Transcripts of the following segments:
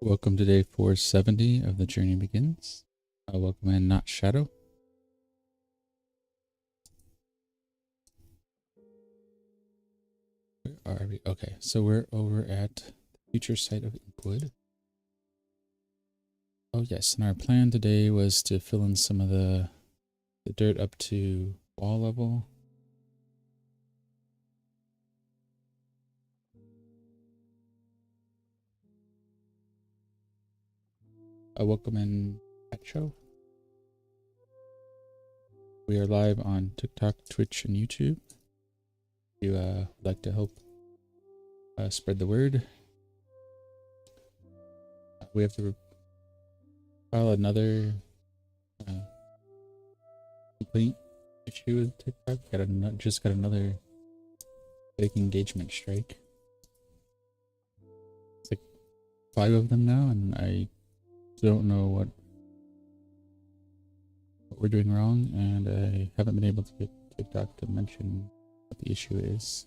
Welcome to day 470 of the journey begins. Welcome in, Not Shadow. Where are we? Okay, so we're over at the future site of Inkwood. Oh yes, and our plan today was to fill in some of the dirt up to wall level. Welcome in, Cat Show. We are live on TikTok, Twitch, and YouTube. If you would like to help spread the word, we have to file another complaint issue with TikTok. Just got another fake engagement strike. It's like 5 of them now, and I don't know what we're doing wrong, and I haven't been able to get TikTok to mention what the issue is.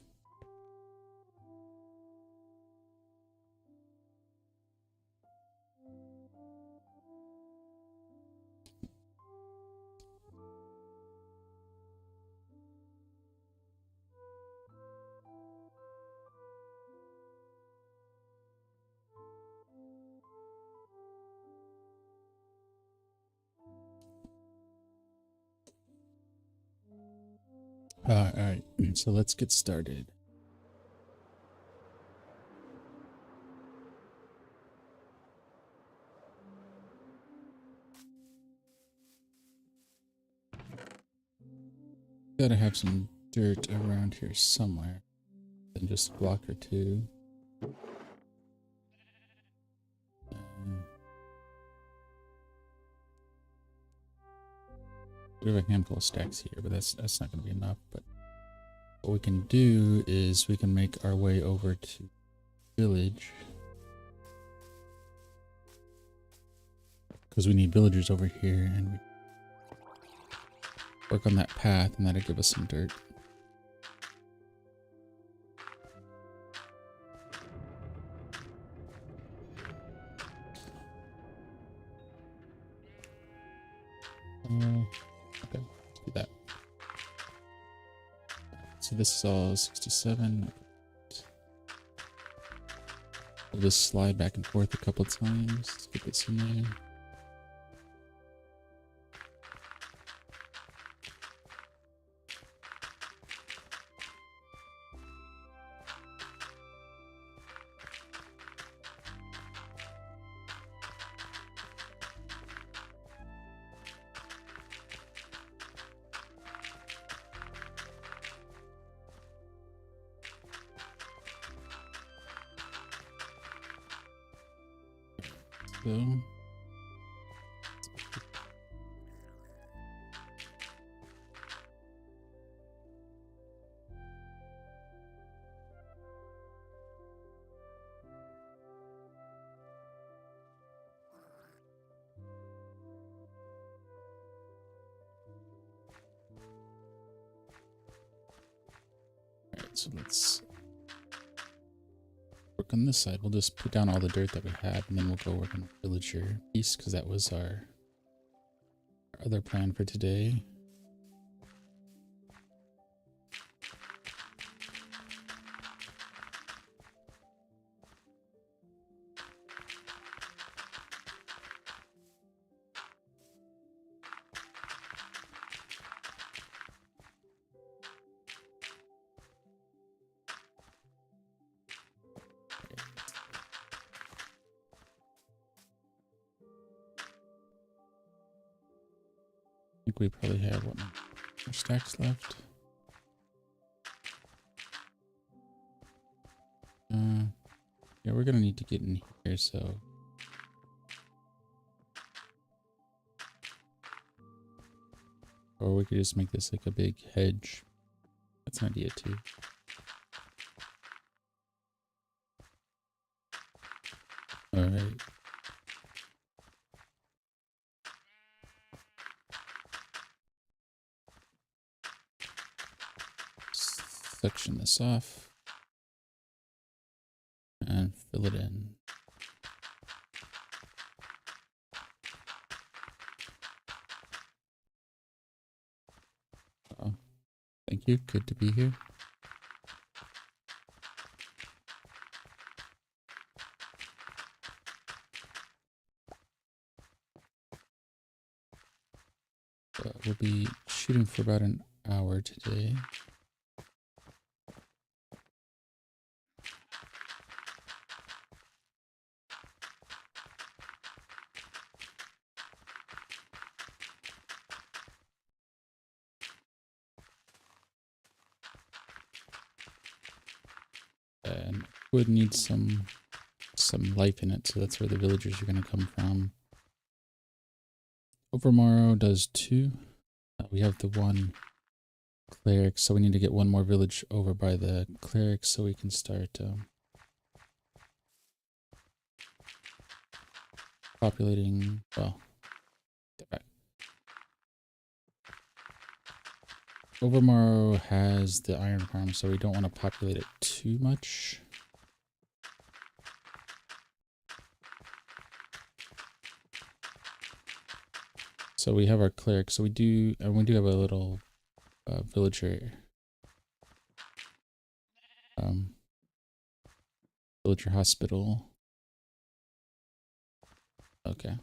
Alright, so let's get started. Gotta have some dirt around here somewhere, than just a block or two. We have a handful of stacks here, but that's not going to be enough. But what we can do is we can make our way over to village, because we need villagers over here, and we work on that path, and that'll give us some dirt. Okay, let's do that. So this is all 67. We'll just slide back and forth a couple of times. Get this in there. So so let's work on this side. We'll just put down all the dirt that we have, and then we'll go work on the villager piece, because that was our other plan for today. I think we probably have what, more stacks left. Yeah, we're gonna need to get in here, so or we could just make this like a big hedge. That's an idea too. All right. Section this off and fill it in. Thank you. Good to be here. We'll be shooting for about an hour today. And wood needs some life in it, so that's where the villagers are going to come from. Overmorrow does 2. We have the 1 cleric, so we need to get 1 more village over by the cleric so we can start populating. Well, Overmorrow has the iron farm, so we don't want to populate it too much. So we have our cleric, so we do have a little villager villager hospital. Okay.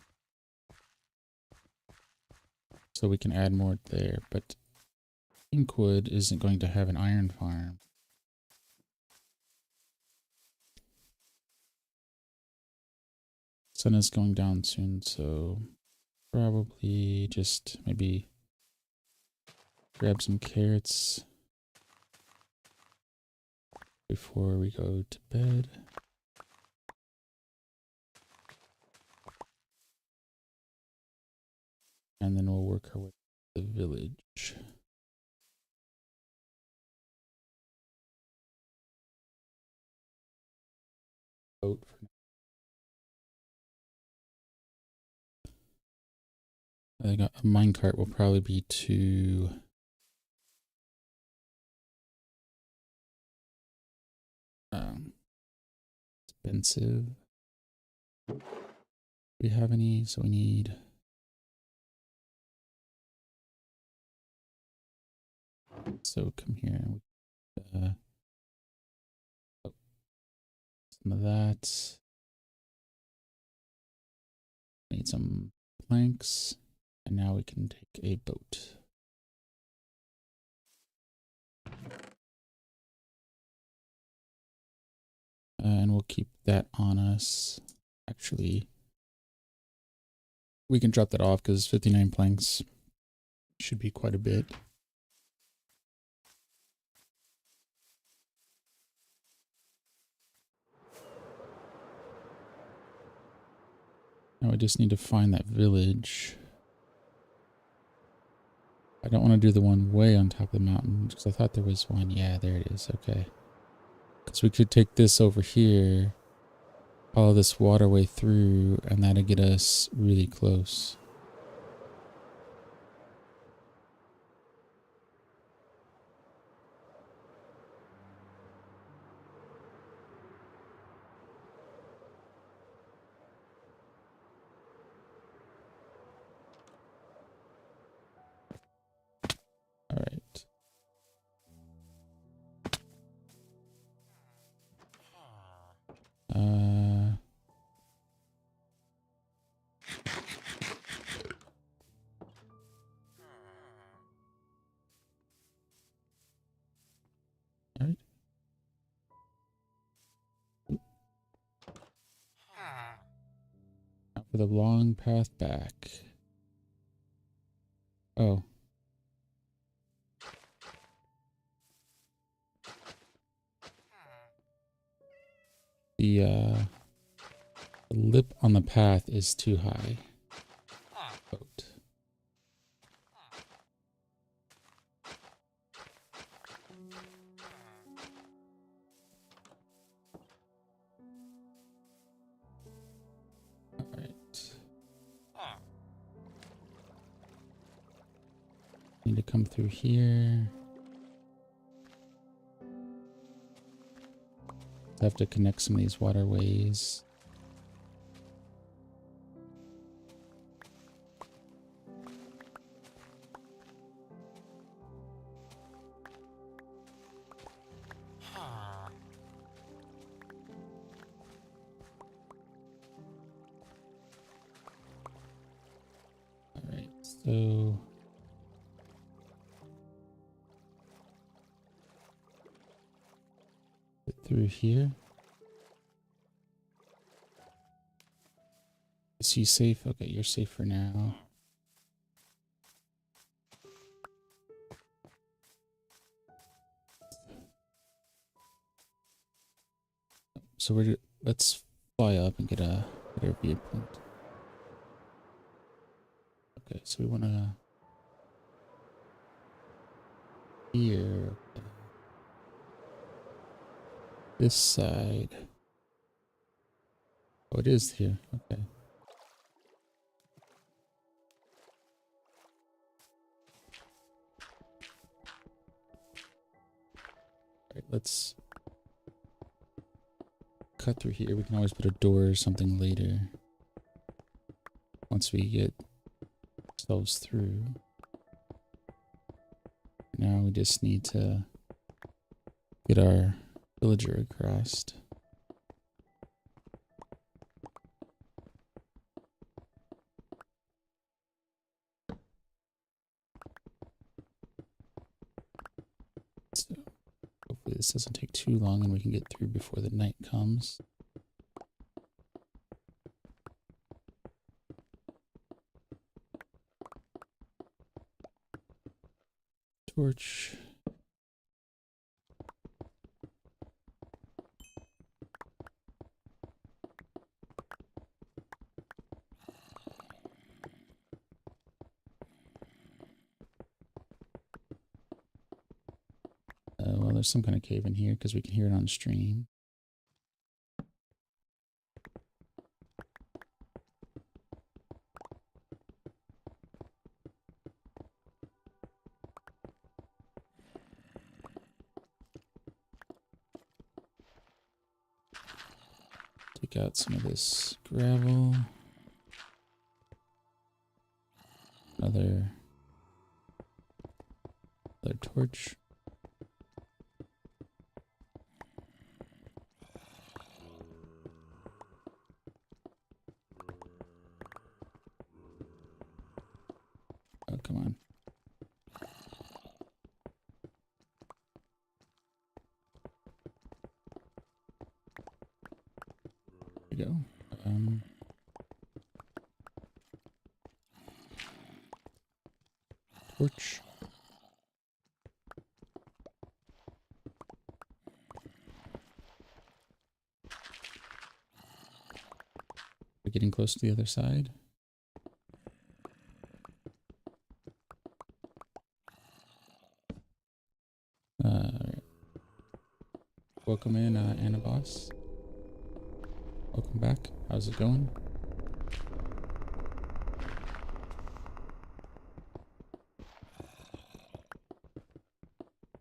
So we can add more there, but Inkwood isn't going to have an iron farm. Sun is going down soon, so probably just maybe grab some carrots before we go to bed. And then we'll work our way to the village. Boat for now. I think a minecart will probably be too expensive. Do we have any? So we need come here. Some of that. Need some planks, and now we can take a boat. And we'll keep that on us. Actually, we can drop that off because 59 planks should be quite a bit. Now I just need to find that village. I don't want to do the one way on top of the mountain because I thought there was one. Yeah, there it is. Okay. Because we could take this over here, follow this waterway through, and that'll get us really close. All right. All right. Now for the long path back. Oh. The lip on the path is too high. Boat. All right. Need to come through here. Have to connect some of these waterways. So get through here. Is he safe? Okay, you're safe for now. So let's fly up and get a viewpoint. Okay, so we want to here. Okay. This side. Oh, it is here. Okay. All right, let's cut through here. We can always put a door or something later. Once we get ourselves through. Now we just need to get our villager across. So hopefully this doesn't take too long and we can get through before the night comes. Torch. Well, there's some kind of cave in here because we can hear it on stream. Take out some of this gravel. Another torch. Oh, come on. There we go. Torch. We're getting close to the other side. Welcome in, Anna Boss. Welcome back. How's it going?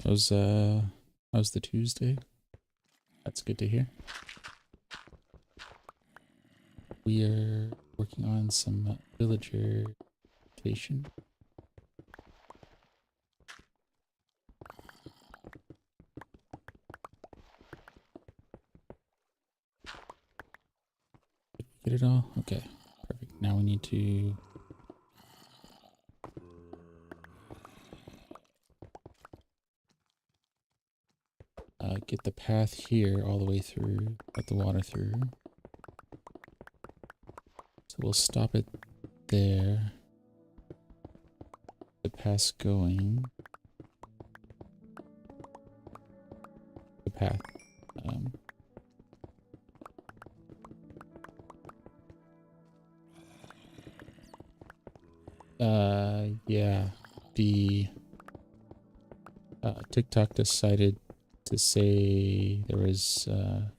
How's the Tuesday? That's good to hear. We are working on some villager station. Get it all? Okay, perfect. Now we need to get the path here all the way through, let the water through. So we'll stop it there. The path's going. The path. Yeah, the TikTok decided to say there was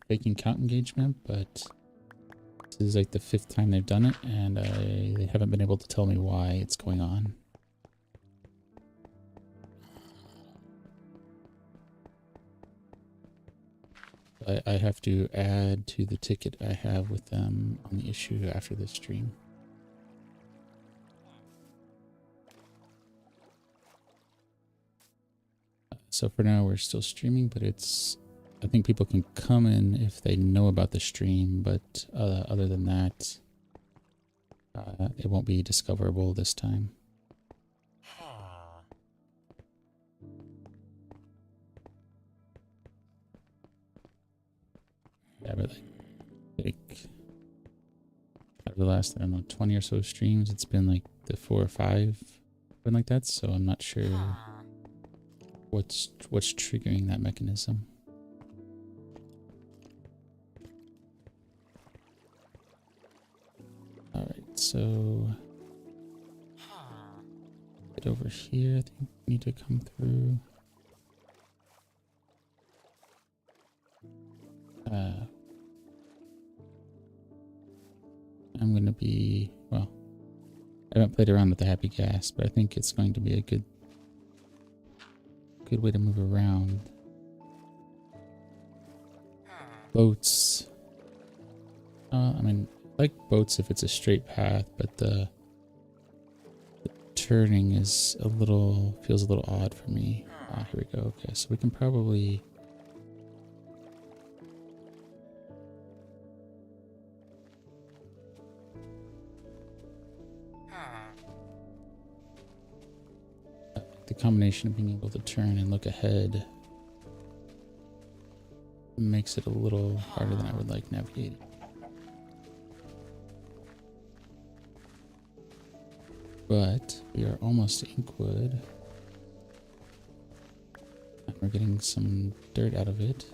fake account engagement, but this is like the 5th time they've done it, and they haven't been able to tell me why it's going on. I have to add to the ticket I have with them on the issue after this stream. So for now, we're still streaming, but I think people can come in if they know about the stream, but other than that, it won't be discoverable this time. but like out of the last, I don't know, 20 or so streams, it's been like the 4 or 5, been like that. So I'm not sure what's triggering that mechanism. All right, so get over here. I think we need to come through. I'm gonna be, well, I haven't played around with the happy gas, but I think it's going to be a good way to move around. Boats. I mean, I like boats if it's a straight path, but the turning is feels a little odd for me. Ah, here we go. Okay, so we can probably the combination of being able to turn and look ahead makes it a little harder than I would like navigating. But we are almost to Inkwood. And we're getting some dirt out of it.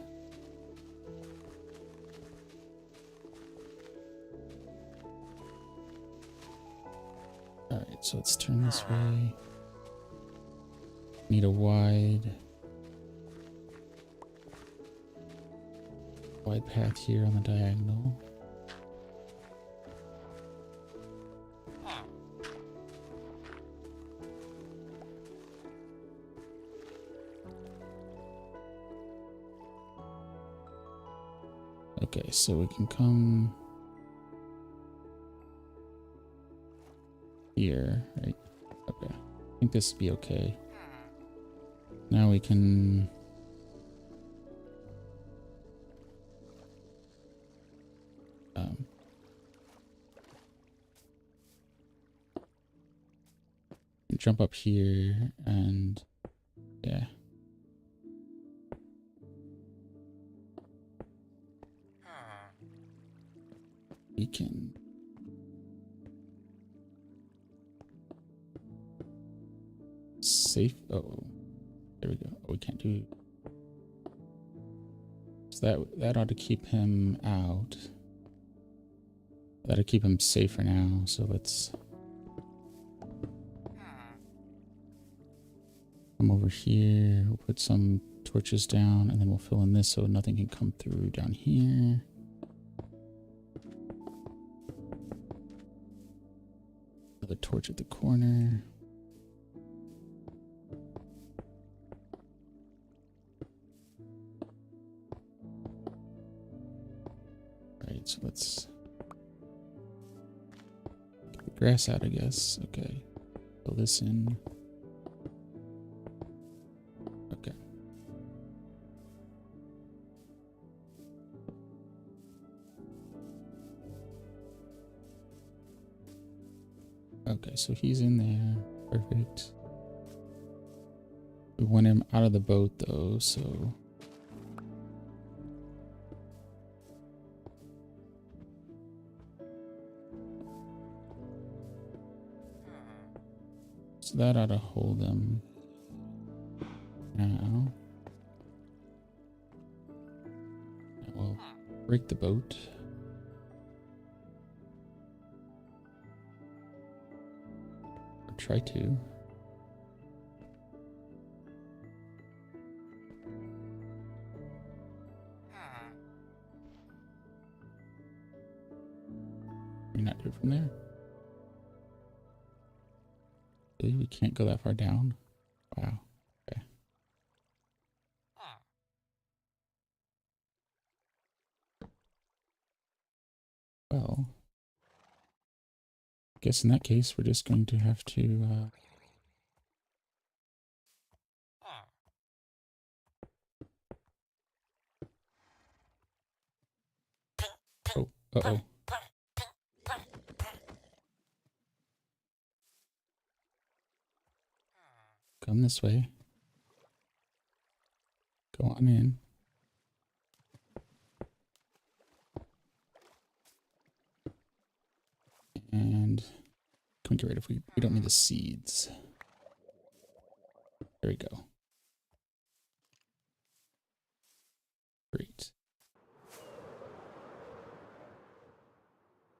Alright, so let's turn this way. Need a wide path here on the diagonal. Okay, so we can come here, right? Okay, I think this would be okay. Now we can jump up here and yeah. We can safe. Oh, there we go. Oh, we can't do. So that ought to keep him out. That'll keep him safe for now. So let's come over here. We'll put some torches down, and then we'll fill in this so nothing can come through down here. Another torch at the corner. Alright, so let's get the grass out, I guess. Okay. Fill this in. Okay. Okay, so he's in there. Perfect. We want him out of the boat though, so that ought to hold him now. We'll break the boat. Or try to. Can we not do it from there? Really? We can't go that far down? Wow. Okay. Well, I guess in that case, we're just going to have to oh, uh-oh. Come this way. Go on in. can get rid of. We don't need the seeds. There we go. Great.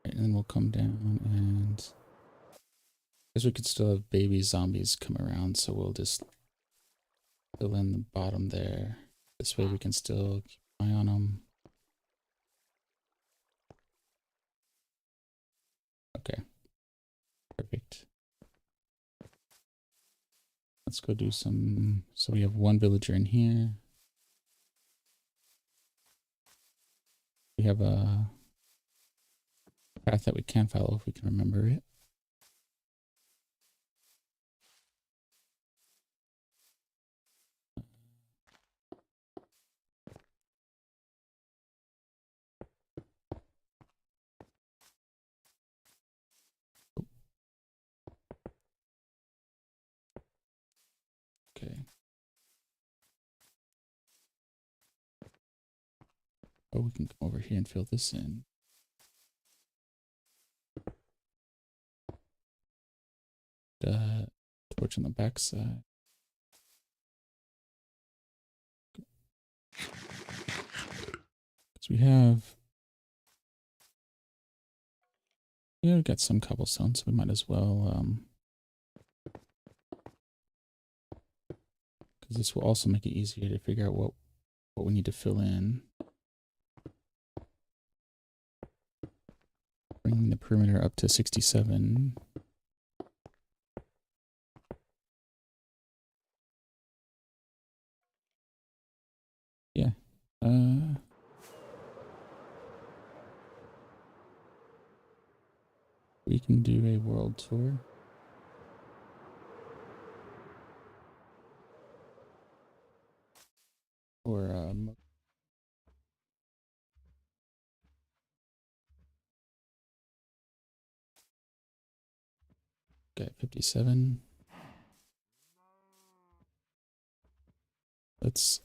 Right, and then we'll come down and I guess we could still have baby zombies come around, so we'll just fill in the bottom there. This way we can still keep an eye on them. Okay. Perfect. Let's go do some. So we have one villager in here. We have a path that we can follow if we can remember it. Okay. Oh, we can come over here and fill this in. Torch on the back side. Because we have, yeah, we've got some cobblestone, so we might as well, because this will also make it easier to figure out what we need to fill in. Bringing the perimeter up to 67. Yeah. We can do a world tour. Or okay, 57. Let's.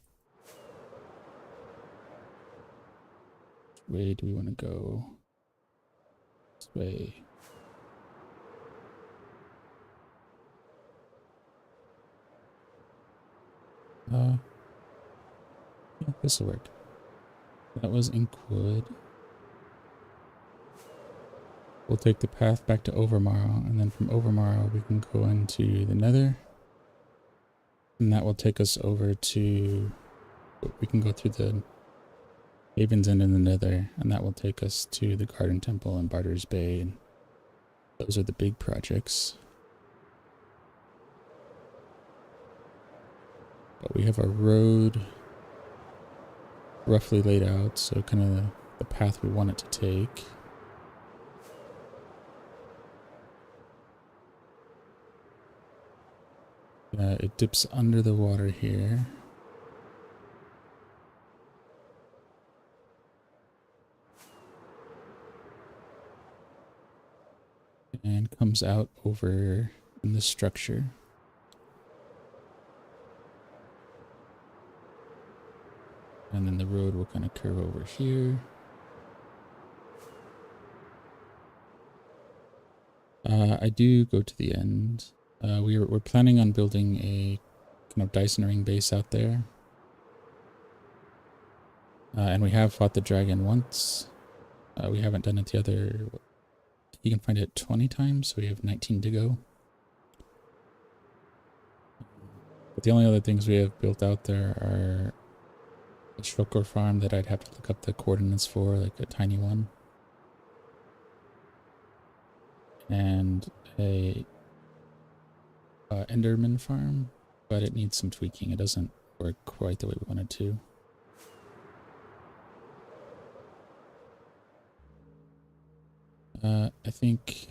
Which way do we want to go? This way. Yeah, this will work. That was Inkwood. We'll take the path back to Overmorrow, and then from Overmorrow we can go into the Nether. And that will take us over to... We can go through the Haven's End in the Nether, and that will take us to the Garden Temple and Barter's Bay. And those are the big projects. But we have our road roughly laid out, so kind of the path we want it to take. It dips under the water here. And comes out over in this structure. And then the road will kind of curve over here. I do go to the end. We're planning on building a kind of Dyson ring base out there. And we have fought the dragon once. We haven't done it the other... You can find it 20 times, so we have 19 to go. But the only other things we have built out there are a shulker farm that I'd have to look up the coordinates for, like a tiny one. And a Enderman farm, but it needs some tweaking. It doesn't work quite the way we want it to. I think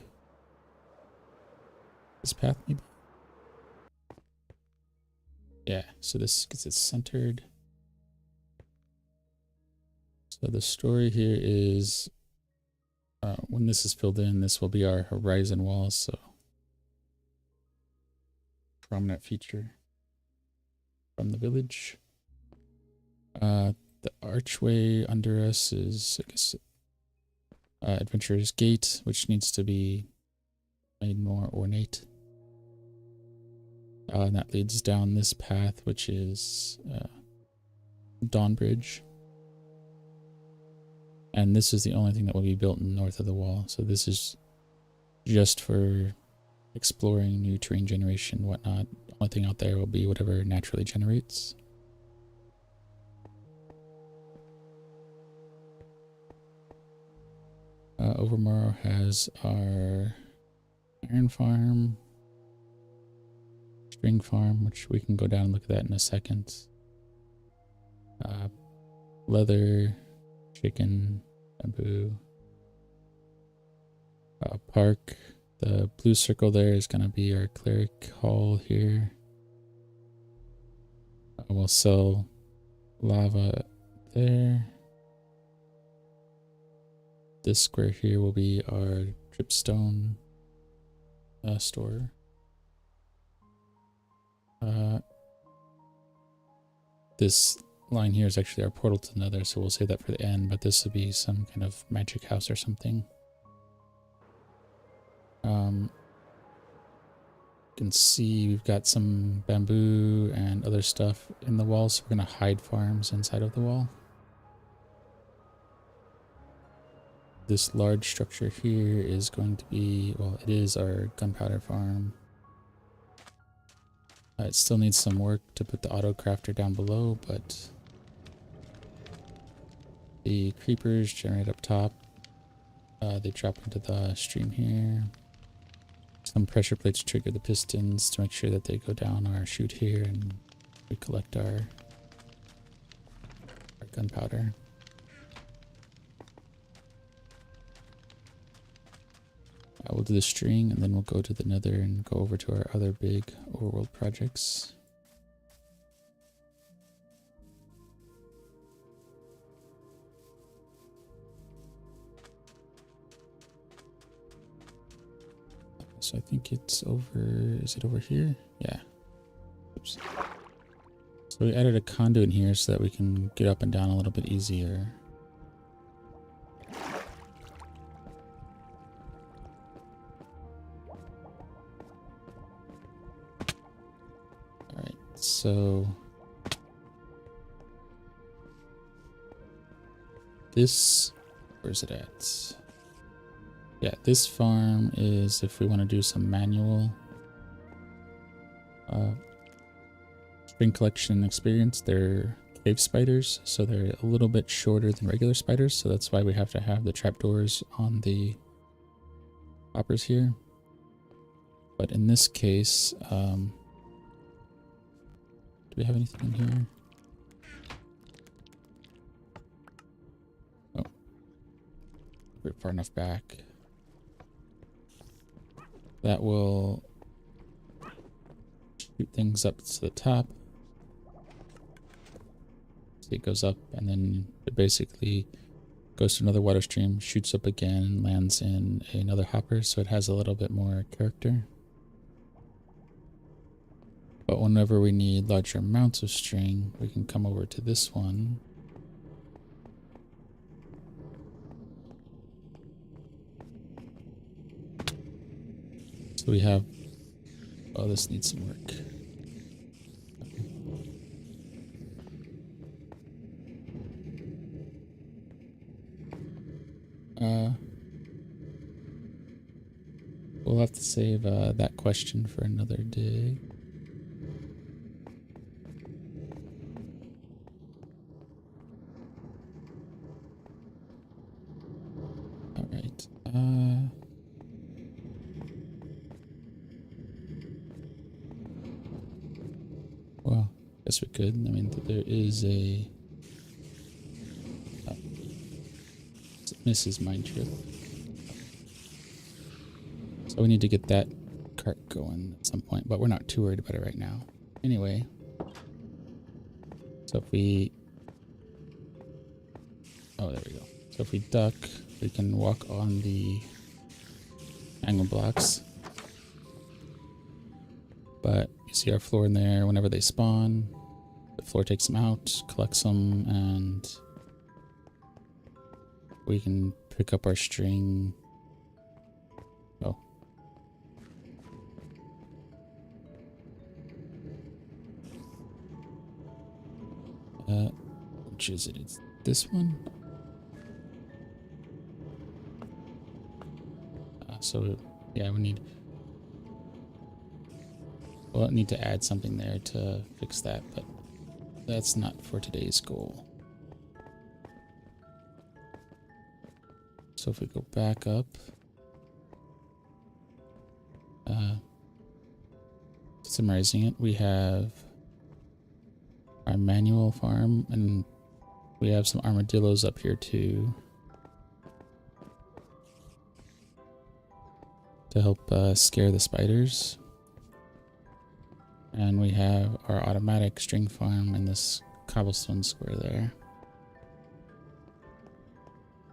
this path maybe? Yeah, so this gets it centered. So the story here is when this is filled in, this will be our horizon wall, so prominent feature from the village. The archway under us is, I guess, Adventurer's Gate, which needs to be made more ornate. And that leads down this path, which is Dawnbridge. And this is the only thing that will be built north of the wall. So this is just for exploring new terrain generation, whatnot. The only thing out there will be whatever naturally generates. Overmorrow has our iron farm, string farm, which we can go down and look at that in a second. Leather, chicken, bamboo. Park. The blue circle there is going to be our cleric hall here. We'll sell lava there. This square here will be our dripstone store. This line here is actually our portal to Nether, so we'll save that for the end, but this will be some kind of magic house or something. You can see we've got some bamboo and other stuff in the wall, so we're going to hide farms inside of the wall. This large structure here is going to be, well, it is our gunpowder farm. It still needs some work to put the auto crafter down below, but the creepers generate up top. They drop into the stream here. Some pressure plates trigger the pistons to make sure that they go down our chute here, and we collect our gunpowder. We'll do the string, and then we'll go to the Nether and go over to our other big overworld projects. So I think it's over, is it over here? Yeah. Oops. So we added a conduit in here so that we can get up and down a little bit easier. Alright, so this, where's it at? Yeah, this farm is if we want to do some manual spring collection experience. They're cave spiders, so they're a little bit shorter than regular spiders, so that's why we have to have the trapdoors on the hoppers here. But in this case, do we have anything in here? Oh, we're far enough back. That will shoot things up to the top. So it goes up, and then it basically goes to another water stream, shoots up again, and lands in another hopper, so it has a little bit more character. But whenever we need larger amounts of string, we can come over to this one. So we have, oh, this needs some work. We'll have to save that question for another day. All right. Well, I guess we could. I mean, there is a Mrs. Mindtrip. So we need to get that cart going at some point, but we're not too worried about it right now. Anyway, so if we, oh, there we go. So if we duck, we can walk on the angle blocks. But you see our floor in there. Whenever they spawn, the floor takes them out, collects them, and we can pick up our string. Oh, Which is it? It's this one. So yeah, we need. Well, I need to add something there to fix that, but that's not for today's goal. So if we go back up, summarizing it, we have our manual farm, and we have some armadillos up here too to help scare the spiders. And we have our automatic string farm in this cobblestone square there.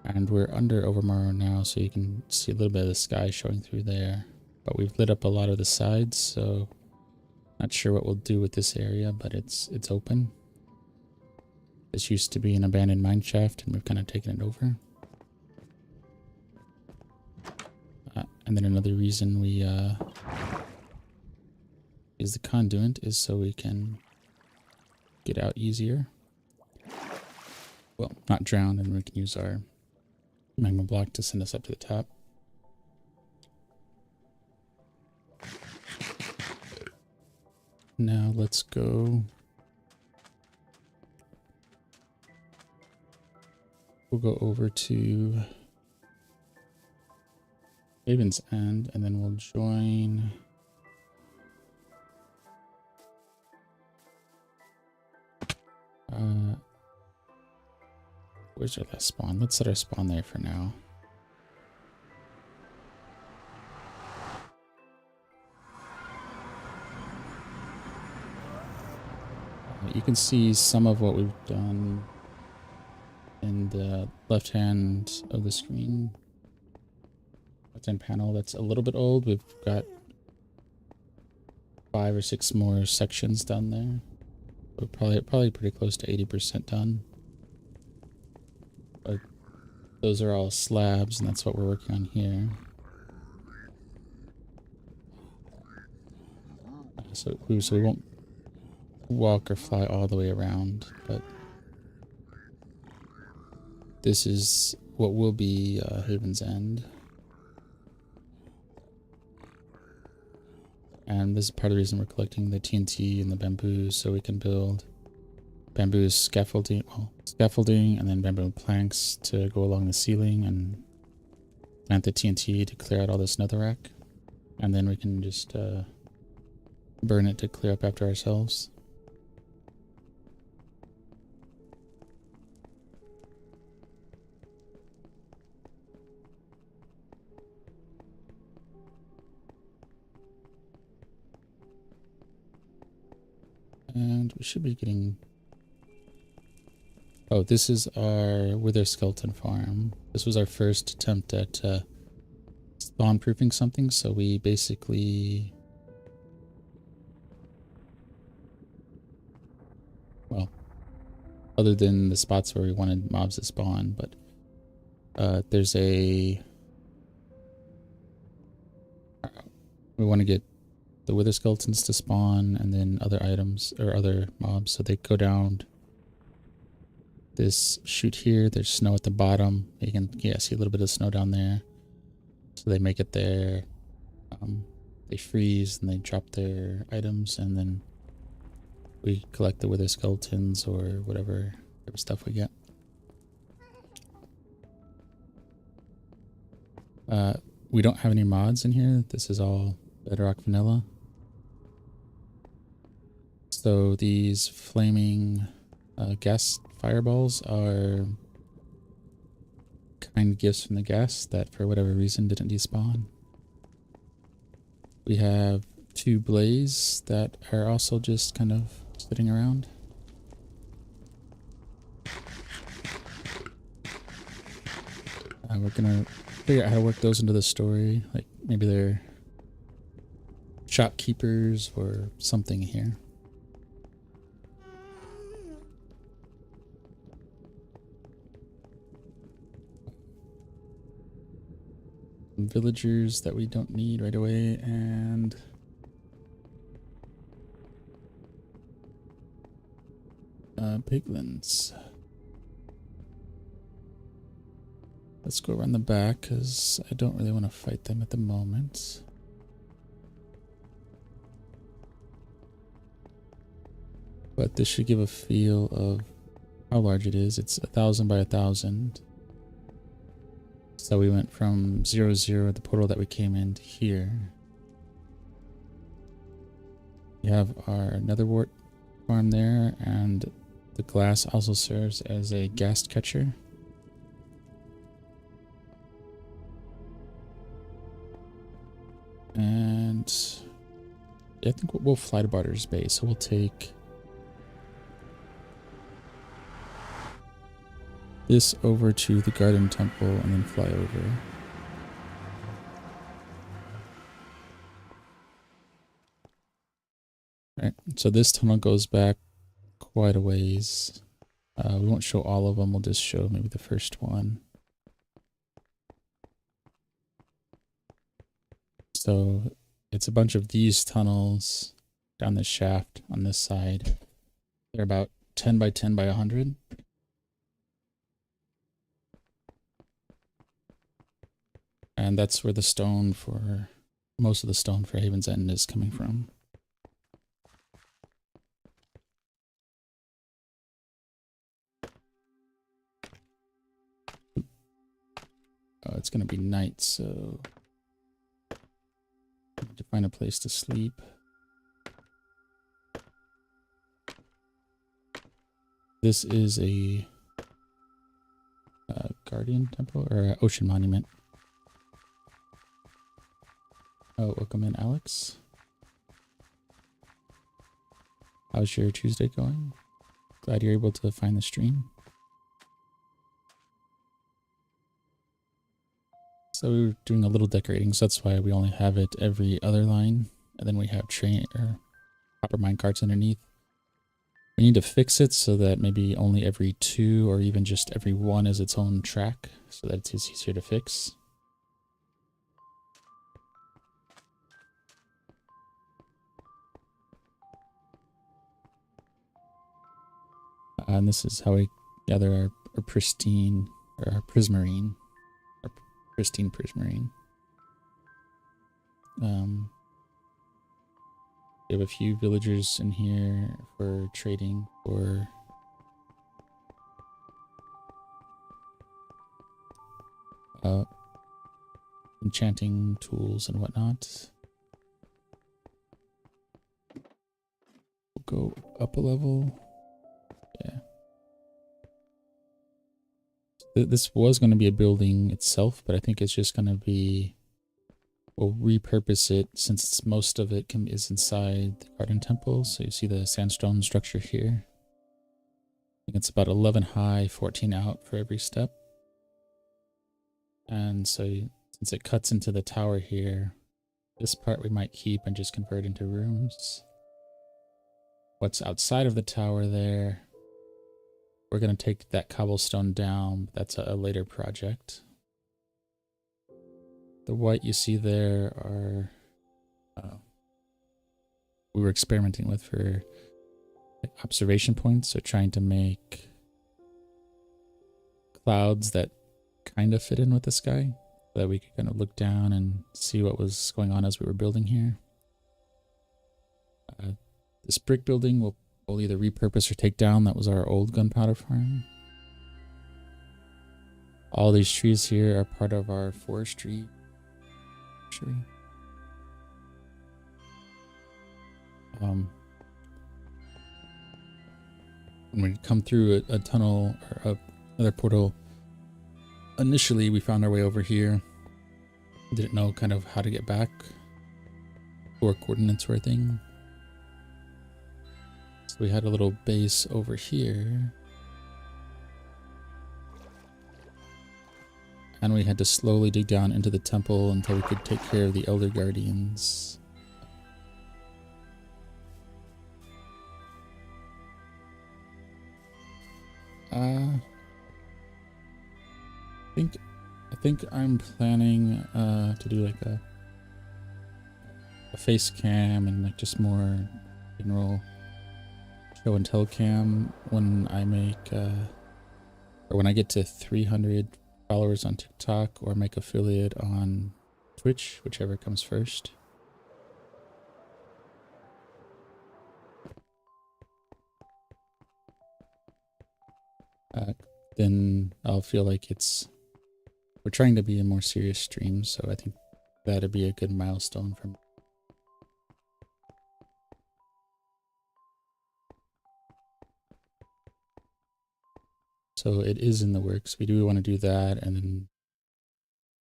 And we're under Overmorrow now, so you can see a little bit of the sky showing through there. But we've lit up a lot of the sides, so not sure what we'll do with this area, but it's open. This used to be an abandoned mine shaft, and we've kind of taken it over. And then another reason we use the conduit is so we can get out easier. Well, not drown, and we can use our magma block to send us up to the top. Now let's go. We'll go over to Haven's End, and then we'll join. Where's our last spawn? Let's set our spawn there for now. You can see some of what we've done in the left hand of the screen. Left-hand panel that's a little bit old. We've got 5 or 6 more sections done there. We're probably pretty close to 80% done. But those are all slabs, and that's what we're working on here. So we won't walk or fly all the way around, but this is what will be Haven's End. And this is part of the reason we're collecting the TNT and the bamboo, so we can build bamboo scaffolding, and then bamboo planks to go along the ceiling, and plant the TNT to clear out all this netherrack. And then we can just burn it to clear up after ourselves. And we should be getting... Oh, this is our Wither Skeleton farm. This was our first attempt at spawn proofing something, so we basically... Well, other than the spots where we wanted mobs to spawn, but there's a... We want to get the Wither Skeletons to spawn, and then other items, or other mobs, so they go down this chute here. There's snow at the bottom. You can see a little bit of snow down there. So they make it there. They freeze, and they drop their items, and then we collect the Wither Skeletons, or whatever stuff we get. We don't have any mods in here. This is all Bedrock vanilla. So these flaming gas fireballs are kind gifts from the gas that for whatever reason didn't despawn. We have 2 blaze that are also just kind of sitting around. We're gonna figure out how to work those into the story. Like maybe they're shopkeepers or something here. Villagers that we don't need right away, and piglins. Let's go around the back because I don't really want to fight them at the moment. But this should give a feel of how large it is. It's 1,000 by 1,000. So we went from 0, 0, the portal that we came in, to here. We have our netherwort farm there, and the glass also serves as a ghast catcher. And yeah, I think we'll fly to Barter's Bay, so we'll take this over to the Garden Temple and then fly over. Alright, so this tunnel goes back quite a ways. We won't show all of them, we'll just show maybe the first one. So it's a bunch of these tunnels down this shaft on this side. They're about 10 by 10 by 100. And that's where the stone for, most of the stone for Haven's End is coming from. Oh, it's going to be night, so I need to find a place to sleep. This is a guardian temple or an ocean monument. Oh, welcome in, Alex. How's your Tuesday going? Glad you're able to find the stream. So we were doing a little decorating, so that's why we only have it every other line. And then we have copper mine carts underneath. We need to fix it so that maybe only every 2 or even just every 1 is its own track, so that it's easier to fix. And this is how we gather our pristine, or our prismarine. Our pristine prismarine. We have a few villagers in here for trading for enchanting tools and whatnot. We'll go up a level. Yeah. This was going to be a building itself, but I think it's just going to be, we'll repurpose it since most of it is inside the Garden Temple. So you see the sandstone structure here. I think it's about 11 high, 14 out for every step. And so since it cuts into the tower here, this part we might keep and just convert into rooms. What's outside of the tower there, we're going to take that cobblestone down. That's a later project. The white you see there are we were experimenting with for observation points, so trying to make clouds that kind of fit in with the sky, so that we could kind of look down and see what was going on as we were building here. This brick building we'll either repurpose or take down. That was our old gunpowder farm. All these trees here are part of our forestry. When we come through a tunnel or another portal, initially we found our way over here. Didn't know kind of how to get back or coordinates or anything. So we had a little base over here. And we had to slowly dig down into the temple until we could take care of the Elder Guardians. I think I'm planning to do like a face cam and like just more general show and tell cam when I make, or when I get to 300 followers on TikTok or make affiliate on Twitch, whichever comes first. Then I'll feel like we're trying to be a more serious stream, so I think that'd be a good milestone for me. So it is in the works. We do want to do that and then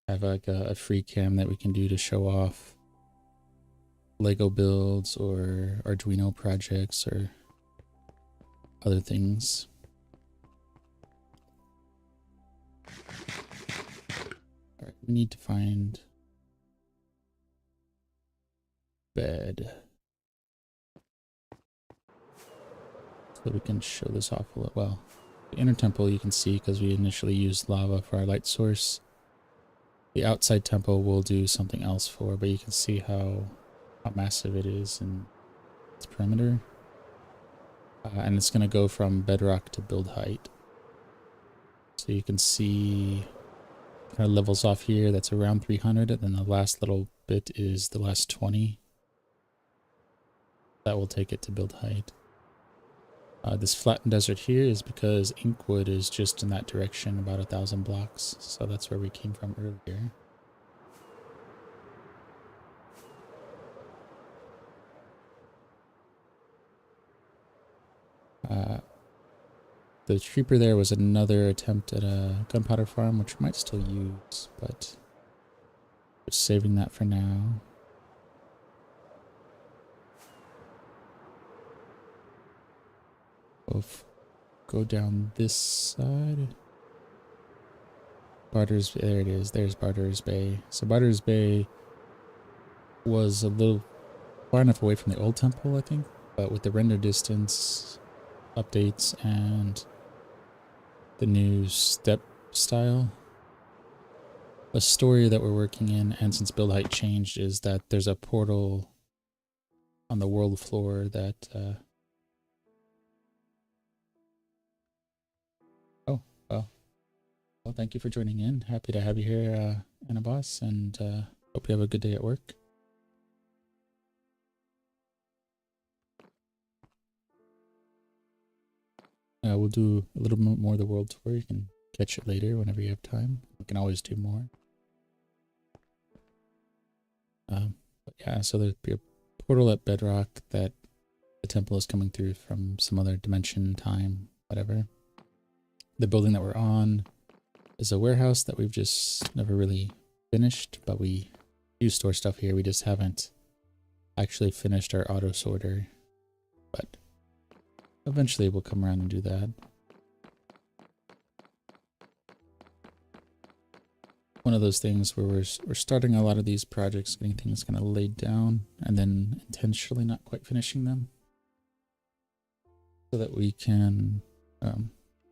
have like a free cam that we can do to show off Lego builds or Arduino projects or other things. All right, we need to find bed so we can show this off a little. Well, the inner temple you can see because we initially used lava for our light source. The outside temple we'll do something else for, but you can see how massive it is and its perimeter. And it's going to go from bedrock to build height. So you can see kind of levels off here. That's around 300, and then the last little bit is the last 20. That will take it to build height. This flattened desert here is because Inkwood is just in that direction, about 1,000 blocks. So that's where we came from earlier. The creeper there was another attempt at a gunpowder farm, which we might still use, but just saving that for now. We'll go down this side. Barter's, there it is. There's Barter's Bay. So Barter's Bay was a little far enough away from the old temple, I think, but with the render distance updates and the new step style, a story that we're working in, and since build height changed, is that there's a portal on the world floor that oh, well, thank you for joining in. Happy to have you here, Anna Boss, and hope you have a good day at work. We'll do a little bit more of the world tour. You can catch it later whenever you have time. We can always do more. But yeah, so there'd be a portal at bedrock that the temple is coming through from some other dimension, time, whatever. The building that we're on is a warehouse that we've just never really finished, but we do store stuff here. We just haven't actually finished our auto sorter, but eventually we'll come around and do that. One of those things where we're starting a lot of these projects, getting things kind of laid down, and then intentionally not quite finishing them, so that we can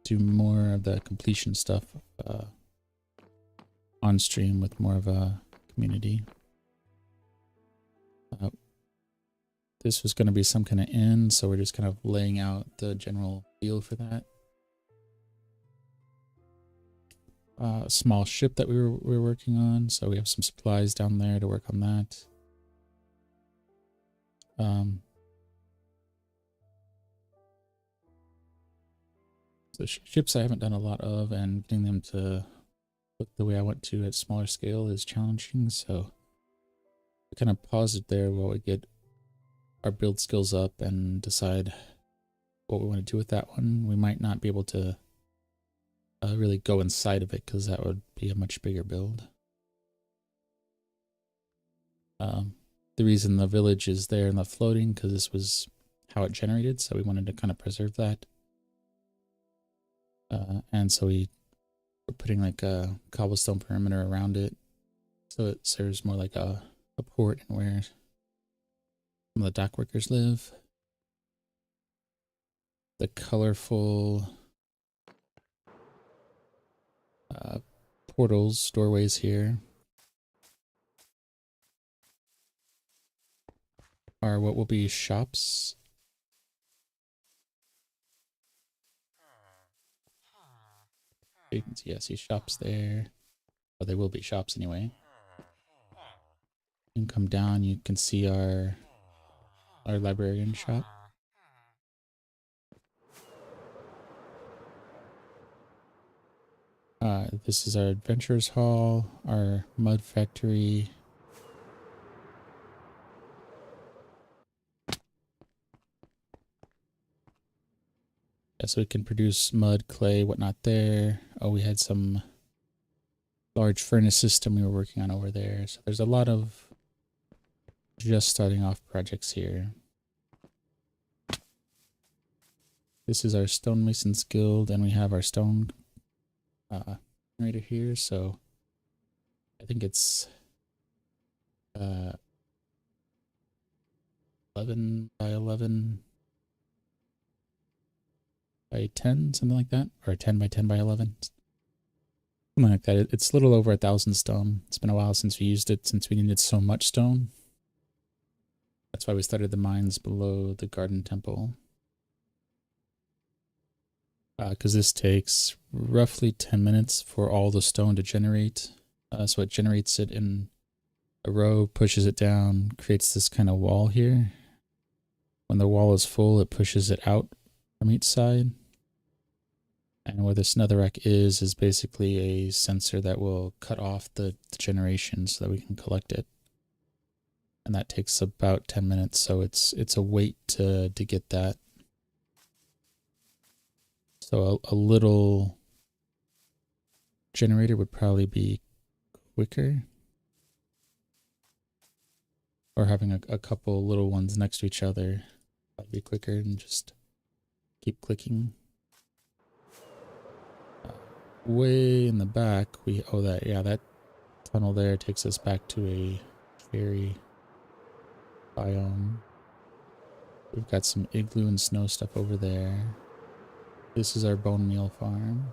do more of the completion stuff on stream with more of a community. This was going to be some kind of end, so we're just kind of laying out the general feel for that. Small ship that we were working on, so we have some supplies down there to work on that. So ships I haven't done a lot of, and getting them to look the way I want to at smaller scale is challenging, so we kind of pause it there while we get our build skills up and decide what we want to do with that one. We might not be able to really go inside of it because that would be a much bigger build. The reason the village is there and the floating, because this was how it generated, so we wanted to kind of preserve that. And so we're putting like a cobblestone perimeter around it, so it serves more like a port and where some of the dock workers live. The colorful portals, doorways here are what will be shops. You can see, yeah, see shops there. Well, there will be shops anyway. You can come down, you can see our librarian shop. This is our adventurers hall, our mud factory. Yeah, so we can produce mud, clay, whatnot there. Oh, we had some large furnace system we were working on over there. So there's a lot of just starting off projects here. This is our stonemasons guild, and we have our stone generator here. So I think it's 11 by 11 by 10, something like that, or 10 by 10 by 11, something like that. It's a little over 1,000 stone. It's been a while since we used it, since we needed so much stone. That's why we started the mines below the garden temple. Because this takes roughly 10 minutes for all the stone to generate. So it generates it in a row, pushes it down, creates this kind of wall here. When the wall is full, it pushes it out from each side. And where this netherrack is basically a sensor that will cut off the generation so that we can collect it. And that takes about 10 minutes, so it's a wait to get that. So a little generator would probably be quicker. Or having a couple little ones next to each other would be quicker and just keep clicking. Way in the back, that tunnel there takes us back to a fairy biome. We've got some igloo and snow stuff over there. This is our bone meal farm.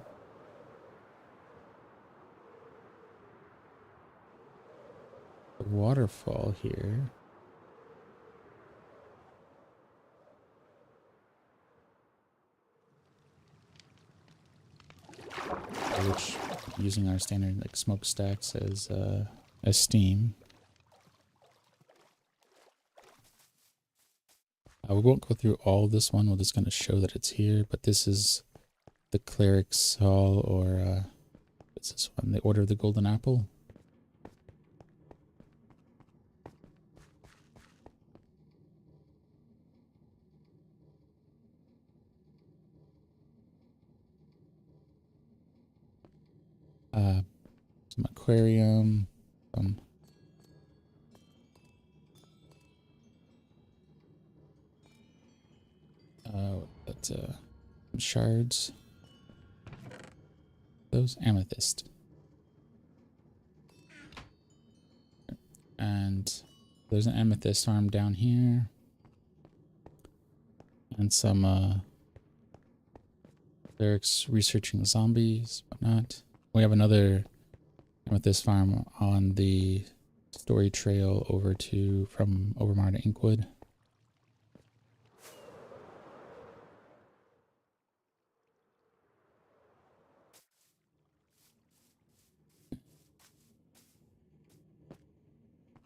The waterfall here. Which, using our standard like smokestacks as steam. We won't go through all this one. We're just going to show that it's here. But this is the cleric's hall, or what's this one? The Order of the Golden Apple. Some aquarium. That's shards. Those amethyst. And there's an amethyst farm down here. And some lyrics researching zombies, whatnot. We have another amethyst farm on the story trail over from Overmorrow to Inkwood.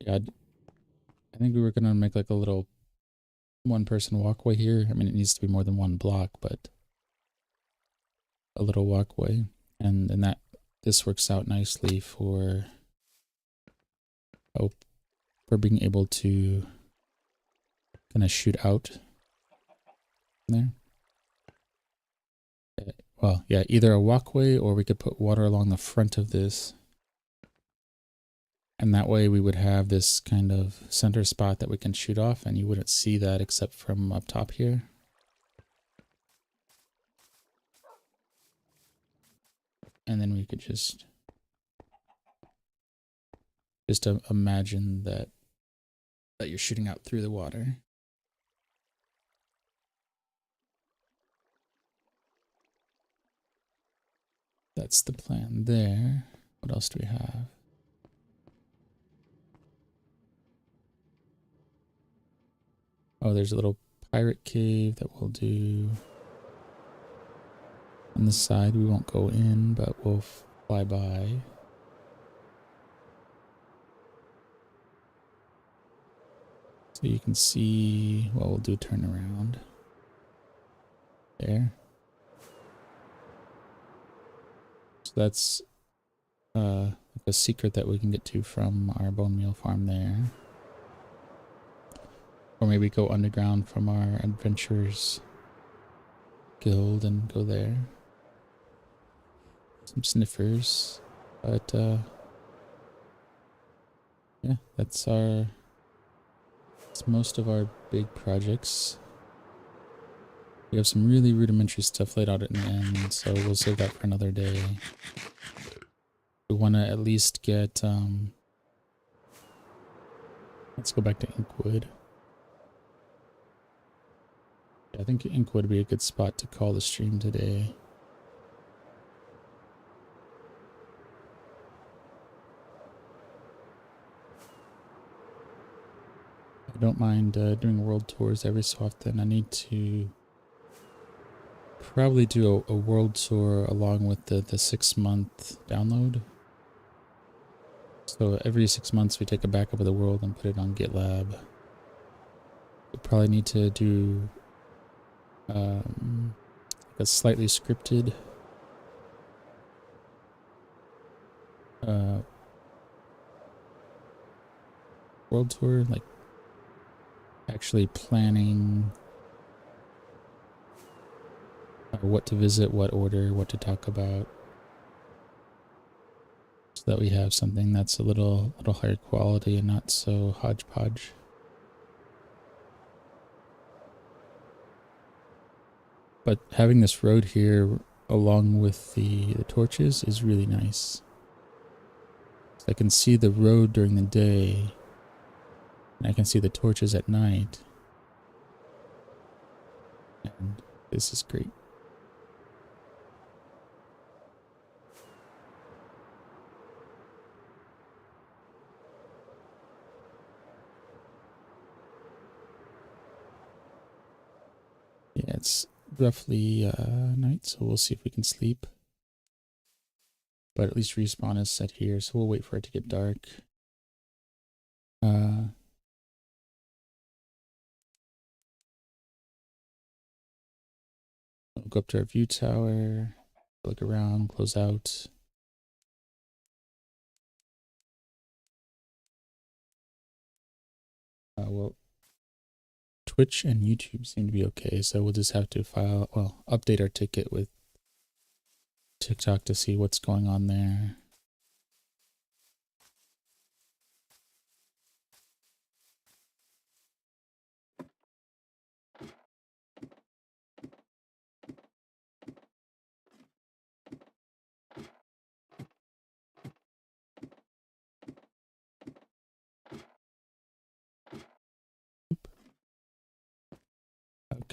Yeah, I think we were gonna make like a little one-person walkway here. I mean, it needs to be more than one block, but a little walkway, and this works out nicely for being able to kind of shoot out there. Well, yeah, either a walkway or we could put water along the front of this. And that way we would have this kind of center spot that we can shoot off, and you wouldn't see that except from up top here. And then we could just imagine that you're shooting out through the water. That's the plan there. What else do we have? Oh, there's a little pirate cave that we'll do. On this side, we won't go in, but we'll fly by. So you can see, well, we'll do a turnaround. There. So that's like a secret that we can get to from our bone meal farm there. Or maybe go underground from our adventurers guild and go there. Some sniffers. But yeah, that's most of our big projects. We have some really rudimentary stuff laid out at the end, so we'll save that for another day. We want to at least get let's go back to Inkwood. Yeah, I think Inkwood would be a good spot to call the stream today. I don't mind doing world tours every so often. I need to probably do a world tour along with the 6-month download. So every 6 months we take a backup of the world and put it on GitLab. We probably need to do a slightly scripted world tour, like actually planning what to visit, what order, what to talk about, so that we have something that's a little higher quality and not so hodgepodge. But having this road here along with the torches is really nice. So I can see the road during the day, and I can see the torches at night. And this is great. Yeah, it's roughly night, so we'll see if we can sleep. But at least respawn is set here, so we'll wait for it to get dark. We'll go up to our view tower, look around, close out. Well, Twitch and YouTube seem to be okay, so we'll just have to update our ticket with TikTok to see what's going on there.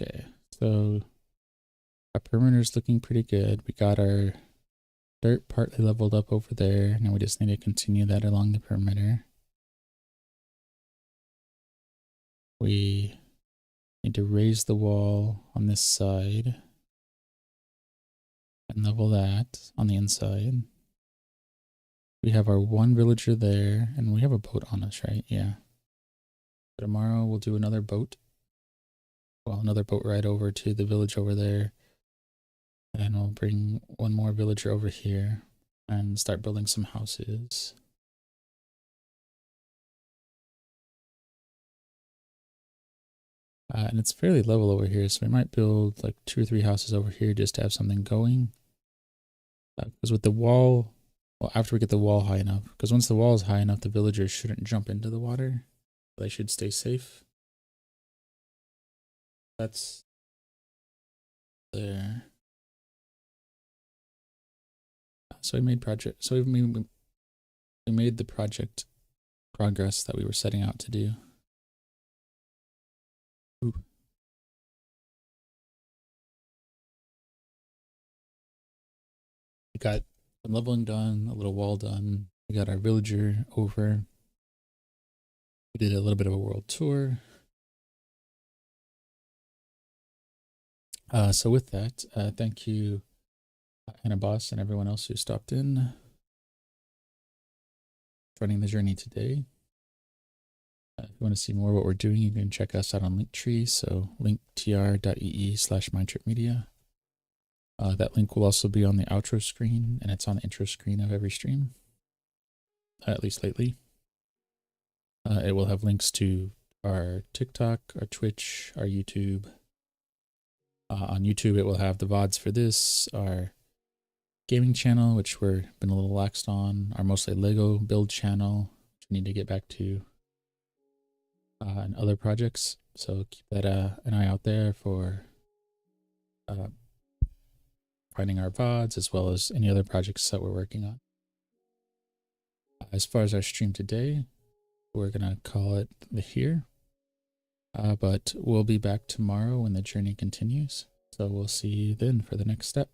Okay, so our perimeter's looking pretty good. We got our dirt partly leveled up over there. Now we just need to continue that along the perimeter. We need to raise the wall on this side and level that on the inside. We have our one villager there, and we have a boat on us, right? Yeah. Tomorrow we'll do another boat. Well, another boat ride over to the village over there. And we'll bring one more villager over here and start building some houses. And it's fairly level over here, so we might build like 2 or 3 houses over here just to have something going. Because with the wall, well, after we get the wall high enough, because once the wall is high enough, the villagers shouldn't jump into the water. They should stay safe. That's there. So we made project. So we made the project progress that we were setting out to do. Ooh. We got some leveling done, a little wall done. We got our villager over. We did a little bit of a world tour. So with that, thank you Hannah Boss and everyone else who stopped in. Joining the journey today. If you want to see more of what we're doing, you can check us out on Linktree. So linktr.ee/mindtripmedia. That link will also be on the outro screen, and it's on the intro screen of every stream, at least lately. It will have links to our TikTok, our Twitch, our YouTube. On YouTube, it will have the VODs for this, our gaming channel, which we've been a little laxed on, our mostly Lego build channel, which we need to get back to, and other projects. So keep that an eye out there for finding our VODs, as well as any other projects that we're working on. As far as our stream today, we're going to call it here. But we'll be back tomorrow when the journey continues. So we'll see you then for the next step.